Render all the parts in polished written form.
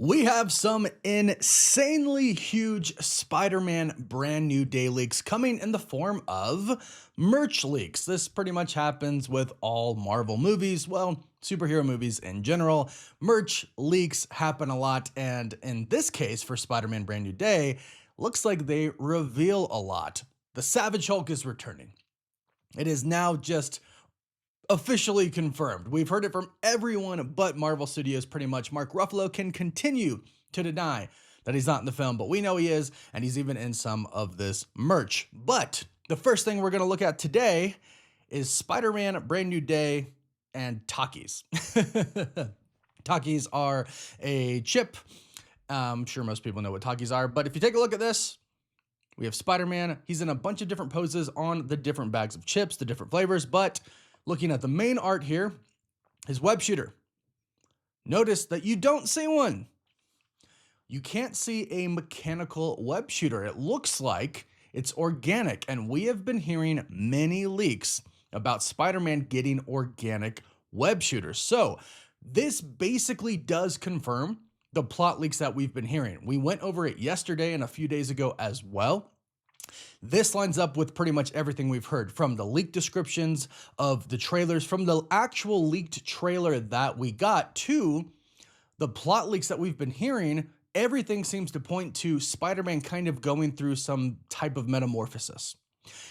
We have some insanely huge Spider-Man brand new day leaks coming in the form of merch leaks. This pretty much happens with all Marvel movies, well, superhero movies in general. Merch leaks happen a lot, and in this case for Spider-Man Brand New Day, looks like they reveal a lot. The Savage Hulk is returning. It is now just officially confirmed. We've heard it from everyone but Marvel Studios pretty much. Mark Ruffalo can continue to deny that he's not in the film, but we know he is, and he's even in some of this merch. But the first thing we're going to look at today is Spider-Man Brand New Day and Takis. Takis are a chip. I'm sure most people know what Takis are, but if you take a look at this, we have Spider-Man. He's in a bunch of different poses on the different bags of chips, the different flavors, but looking at the main art here, his web shooter. Notice that you don't see one. You can't see a mechanical web shooter. It looks like it's organic, and we have been hearing many leaks about Spider-Man getting organic web shooters. So this basically does confirm the plot leaks that we've been hearing. We went over it yesterday and a few days ago as well. This lines up with pretty much everything we've heard from the leaked descriptions of the trailers, from the actual leaked trailer that we got to the plot leaks that we've been hearing. Everything seems to point to Spider-Man kind of going through some type of metamorphosis.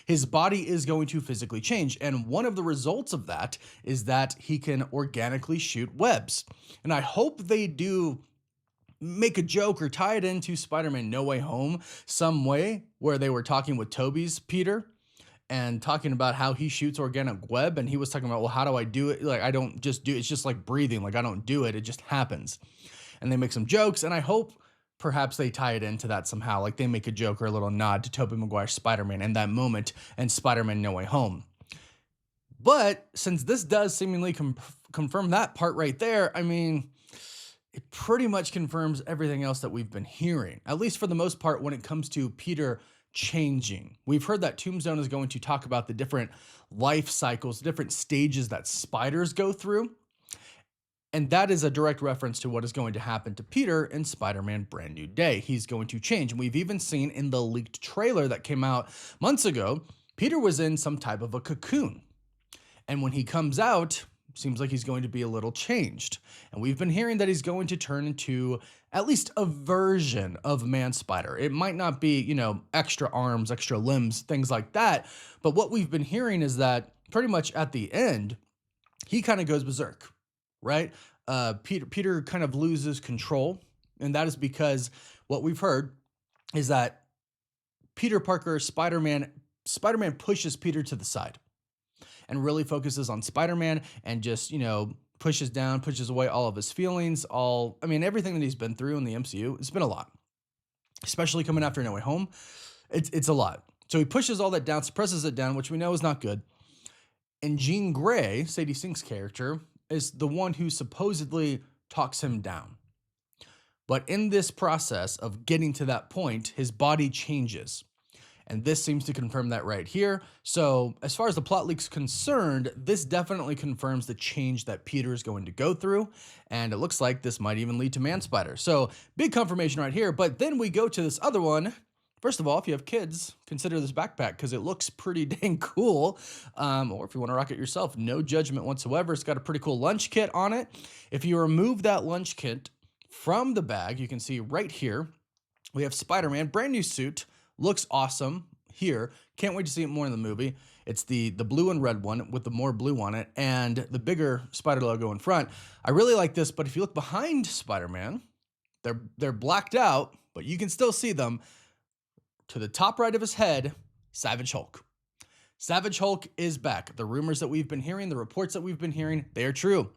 His body is going to physically change, and one of the results of that is that he can organically shoot webs. And I hope they do make a joke or tie it into Spider-Man No Way Home some way, where they were talking with Tobey's Peter and talking about how he shoots organic web, and he was talking about, well, how do I do it? Like, I don't just do it. It's just like breathing. Like, I don't do it. It just happens. And they make some jokes, and I hope perhaps they tie it into that somehow. Like, they make a joke or a little nod to Tobey Maguire's Spider-Man in that moment and Spider-Man No Way Home. But since this does seemingly confirm that part right there, I mean, it pretty much confirms everything else that we've been hearing, at least for the most part when it comes to Peter changing. We've heard that Tombstone is going to talk about the different life cycles, different stages that spiders go through. And that is a direct reference to what is going to happen to Peter in Spider-Man Brand New Day. He's going to change. And we've even seen in the leaked trailer that came out months ago, Peter was in some type of a cocoon. And when he comes out, seems like he's going to be a little changed. And we've been hearing that he's going to turn into at least a version of Man-Spider. It might not be, extra arms, extra limbs, things like that. But what we've been hearing is that pretty much at the end, he kind of goes berserk, right? Peter kind of loses control. And that is because what we've heard is that Peter Parker, Spider-Man pushes Peter to the side and really focuses on Spider-Man and just, pushes away all of his feelings, everything that he's been through in the MCU. It's been a lot, especially coming after No Way Home. It's a lot. So he pushes all that down, suppresses it down, which we know is not good. And Jean Grey, Sadie Sink's character, is the one who supposedly talks him down. But in this process of getting to that point, his body changes. And this seems to confirm that right here. So as far as the plot leak's concerned, this definitely confirms the change that Peter is going to go through. And it looks like this might even lead to Man-Spider. So big confirmation right here. But then we go to this other one. First of all, if you have kids, consider this backpack because it looks pretty dang cool. Or if you want to rock it yourself, no judgment whatsoever. It's got a pretty cool lunch kit on it. If you remove that lunch kit from the bag, you can see right here, we have Spider-Man, brand new suit. Looks awesome here. Can't wait to see it more in the movie. It's the blue and red one with the more blue on it and the bigger spider logo in front. I really like this, but if you look behind Spider-Man, they're blacked out, but you can still see them. To the top right of his head, Savage Hulk. Savage Hulk is back. The rumors that we've been hearing, the reports that we've been hearing, they are true.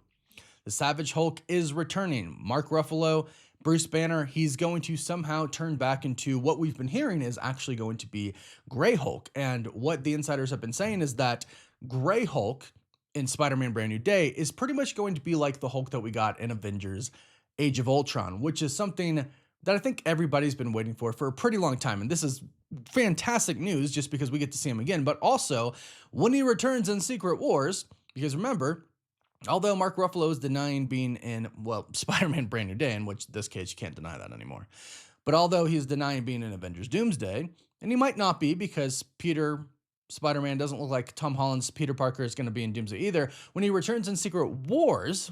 The Savage Hulk is returning. Mark Ruffalo, Bruce Banner, he's going to somehow turn back into what we've been hearing is actually going to be Gray Hulk. And what the insiders have been saying is that Gray Hulk in Spider-Man Brand New Day is pretty much going to be like the Hulk that we got in Avengers Age of Ultron, which is something that I think everybody's been waiting for a pretty long time. And this is fantastic news just because we get to see him again, but also when he returns in Secret Wars, because remember, Although Mark Ruffalo is denying being in, well, Spider-Man Brand New Day, in which this case you can't deny that anymore. But although he's denying being in Avengers Doomsday, and he might not be because Peter Spider-Man doesn't look like Tom Holland's Peter Parker is going to be in Doomsday either, when he returns in Secret Wars,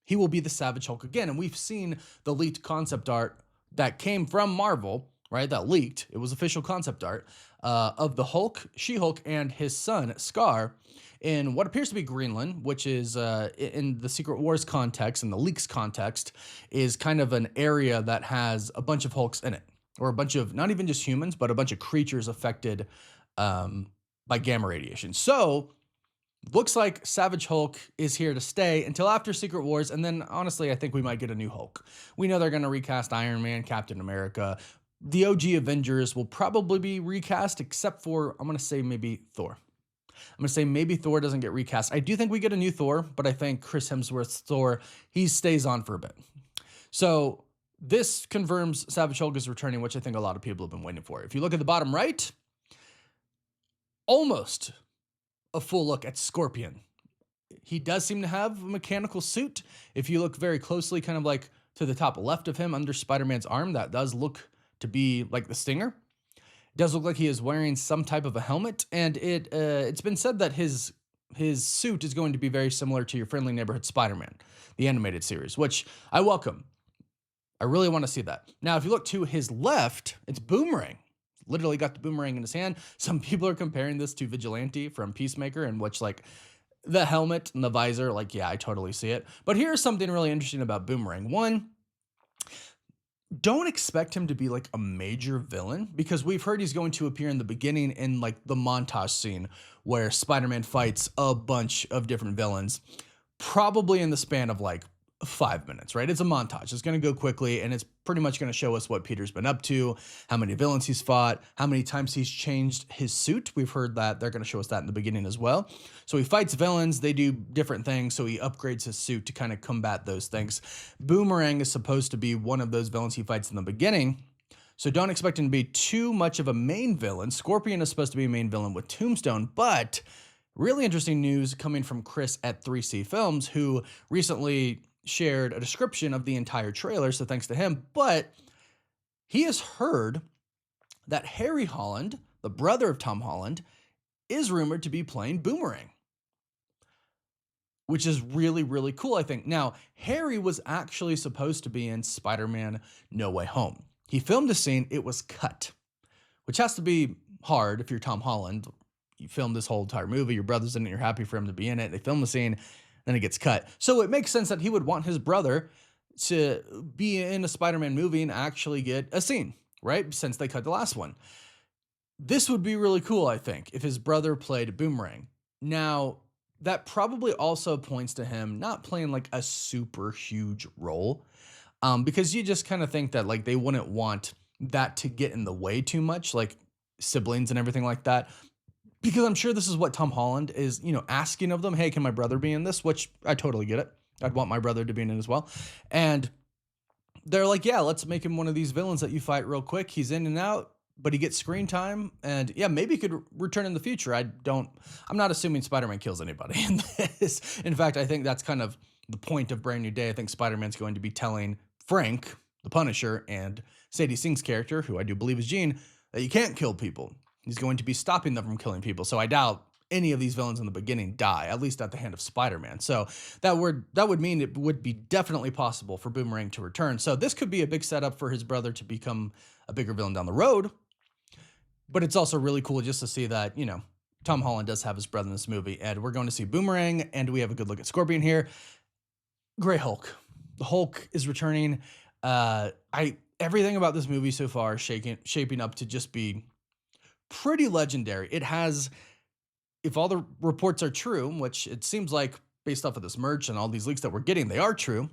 he will be the Savage Hulk again. And we've seen the leaked concept art that came from Marvel, right? That leaked. It was official concept art of the Hulk, She-Hulk, and his son, Scar, in what appears to be Greenland, which is in the Secret Wars context, in the leaks context, is kind of an area that has a bunch of Hulks in it, or a bunch of, not even just humans, but a bunch of creatures affected by gamma radiation. So, looks like Savage Hulk is here to stay until after Secret Wars, and then honestly, I think we might get a new Hulk. We know they're going to recast Iron Man, Captain America. The OG Avengers will probably be recast, except for, I'm going to say maybe Thor. I'm going to say maybe Thor doesn't get recast. I do think we get a new Thor, but I think Chris Hemsworth's Thor, he stays on for a bit. So this confirms Savage Hulk is returning, which I think a lot of people have been waiting for. If you look at the bottom right, almost a full look at Scorpion. He does seem to have a mechanical suit. If you look very closely, kind of like to the top left of him under Spider-Man's arm, that does look to be like the Stinger. Does look like he is wearing some type of a helmet, and it's been said that his suit is going to be very similar to your friendly neighborhood Spider-Man, the animated series, which I welcome. I really want to see that. Now, if you look to his left, it's Boomerang. Literally got the boomerang in his hand. Some people are comparing this to Vigilante from Peacemaker, in which like the helmet and the visor, like, yeah, I totally see it. But here's something really interesting about Boomerang. One, don't expect him to be like a major villain, because we've heard he's going to appear in the beginning in like the montage scene where Spider-Man fights a bunch of different villains, probably in the span of like 5 minutes, right? It's a montage. It's going to go quickly, and it's pretty much going to show us what Peter's been up to, how many villains he's fought, how many times he's changed his suit. We've heard that they're going to show us that in the beginning as well. So he fights villains, they do different things, so he upgrades his suit to kind of combat those things. Boomerang is supposed to be one of those villains he fights in the beginning, so don't expect him to be too much of a main villain. Scorpion is supposed to be a main villain with Tombstone, but really interesting news coming from Chris at 3C Films, who recently shared a description of the entire trailer, so thanks to him. But he has heard that Harry Holland, the brother of Tom Holland, is rumored to be playing Boomerang, which is really, really cool, I think. Now, Harry was actually supposed to be in Spider-Man No Way Home. He filmed a scene, it was cut, which has to be hard if you're Tom Holland. You filmed this whole entire movie, your brother's in it, you're happy for him to be in it, they film the scene, then it gets cut. So it makes sense that he would want his brother to be in a Spider-Man movie and actually get a scene, right? Since they cut the last one. This would be really cool, I think, if his brother played Boomerang. Now, that probably also points to him not playing like a super huge role, because you just kind of think that like they wouldn't want that to get in the way too much, like siblings and everything like that. Because I'm sure this is what Tom Holland is, asking of them. Hey, can my brother be in this? Which I totally get it. I'd want my brother to be in it as well. And they're like, yeah, let's make him one of these villains that you fight real quick. He's in and out, but he gets screen time. And yeah, maybe he could return in the future. I'm not assuming Spider-Man kills anybody in this. In fact, I think that's kind of the point of Brand New Day. I think Spider-Man's going to be telling Frank, the Punisher, and Sadie Singh's character, who I do believe is Jean, that you can't kill people. He's going to be stopping them from killing people. So I doubt any of these villains in the beginning die, at least at the hand of Spider-Man. So that would mean it would be definitely possible for Boomerang to return. So this could be a big setup for his brother to become a bigger villain down the road. But it's also really cool just to see that, Tom Holland does have his brother in this movie, and we're going to see Boomerang, and we have a good look at Scorpion here. Gray Hulk. The Hulk is returning. Everything about this movie so far is shaping up to just be pretty legendary. It has, if all the reports are true, which it seems like based off of this merch and all these leaks that we're getting, they are true,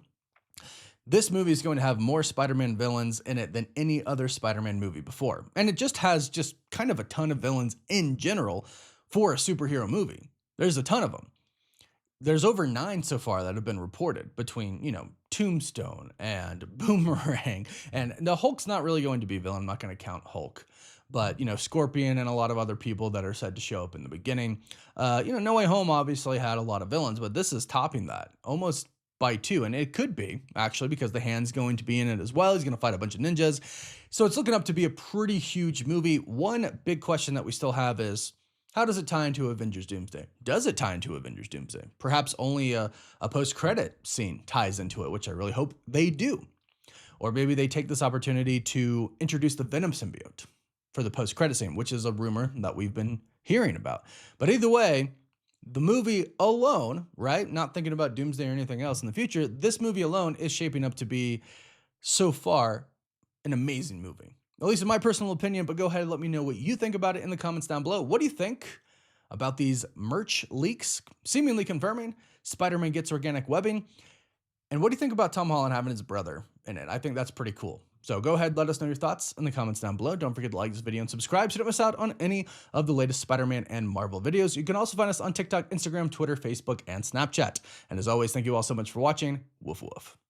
this movie is going to have more Spider-Man villains in it than any other Spider-Man movie before. And it just has just kind of a ton of villains in general for a superhero movie. There's a ton of them. There's over 9 so far that have been reported between, Tombstone and Boomerang. And the Hulk's not really going to be a villain. I'm not going to count Hulk. but Scorpion and a lot of other people that are said to show up in the beginning. No Way Home obviously had a lot of villains, but this is topping that almost by two, and it could be actually because the Hand's going to be in it as well. He's going to fight a bunch of ninjas, so it's looking up to be a pretty huge movie. One big question that we still have is, how does it tie into Avengers Doomsday? Does it tie into Avengers Doomsday? Perhaps only a post-credit scene ties into it, which I really hope they do. Or maybe they take this opportunity to introduce the Venom symbiote for the post-credit scene, which is a rumor that we've been hearing about. But either way, the movie alone, right? Not thinking about Doomsday or anything else in the future, this movie alone is shaping up to be, so far, an amazing movie. At least in my personal opinion, but go ahead and let me know what you think about it in the comments down below. What do you think about these merch leaks seemingly confirming Spider-Man gets organic webbing? And what do you think about Tom Holland having his brother in it? I think that's pretty cool. So go ahead, let us know your thoughts in the comments down below. Don't forget to like this video and subscribe so you don't miss out on any of the latest Spider-Man and Marvel videos. You can also find us on TikTok, Instagram, Twitter, Facebook, and Snapchat. And as always, thank you all so much for watching. Woof woof.